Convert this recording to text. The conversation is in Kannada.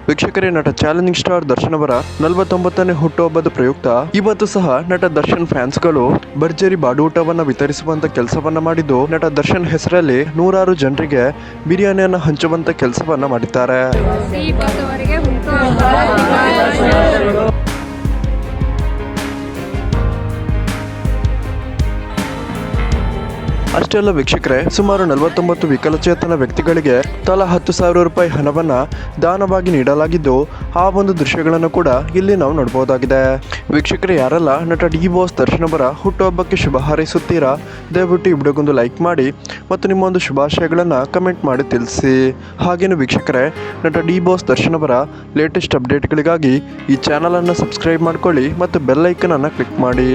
ವೀಕ್ಷಕರೇ, ನಟ ಚಾಲೆಂಜಿಂಗ್ ಸ್ಟಾರ್ ದರ್ಶನ್ ಅವರ 49ನೇ ಹುಟ್ಟುಹಬ್ಬದ ಪ್ರಯುಕ್ತ ಇವತ್ತು ಸಹ ನಟ ದರ್ಶನ್ ಫ್ಯಾನ್ಸ್ಗಳು ಭರ್ಜರಿ ಬಾಡೂಟವನ್ನ ವಿತರಿಸುವಂತ ಕೆಲಸವನ್ನ ಮಾಡಿದ್ದು, ನಟ ದರ್ಶನ್ ಹೆಸರಲ್ಲಿ ನೂರಾರು ಜನರಿಗೆ ಬಿರಿಯಾನಿಯನ್ನ ಹಂಚುವಂತ ಕೆಲಸವನ್ನ ಮಾಡಿದ್ದಾರೆ. ಅಷ್ಟೇ ಅಲ್ಲ ವೀಕ್ಷಕರೇ, ಸುಮಾರು 49 ವಿಕಲಚೇತನ ವ್ಯಕ್ತಿಗಳಿಗೆ ತಲಾ 10,000 ರೂಪಾಯಿ ಹಣವನ್ನ ದಾನವಾಗಿ ನೀಡಲಾಗಿದ್ದು, ಆ ಒಂದು ದೃಶ್ಯಗಳನ್ನು ಕೂಡ ಇಲ್ಲಿ ನಾವು ನೋಡಬಹುದಾಗಿದೆ. ವೀಕ್ಷಕರೇ, ಯಾರೆಲ್ಲ ನಟ ಡಿ ಬಾಸ್ ದರ್ಶನ್ ಅವರ ಹುಟ್ಟುಹಬ್ಬಕ್ಕೆ ಶುಭ ಹಾರೈಸುತ್ತೀರಾ, ದಯವಿಟ್ಟು ಈ ವಿಡಿಯೋಗೊಂದು ಲೈಕ್ ಮಾಡಿ ಮತ್ತು ನಿಮ್ಮ ಒಂದು ಶುಭಾಶಯಗಳನ್ನು ಕಮೆಂಟ್ ಮಾಡಿ ತಿಳಿಸಿ. ಹಾಗೇನು ವೀಕ್ಷಕರೇ, ನಟ ಡಿ ಬಾಸ್ ದರ್ಶನ್ ಅವರ ಲೇಟೆಸ್ಟ್ ಅಪ್ಡೇಟ್ಗಳಿಗಾಗಿ ಈ ಚಾನಲನ್ನು ಸಬ್ಸ್ಕ್ರೈಬ್ ಮಾಡ್ಕೊಳ್ಳಿ ಮತ್ತು ಬೆಲ್ ಐಕನ್ ಅನ್ನು ಕ್ಲಿಕ್ ಮಾಡಿ.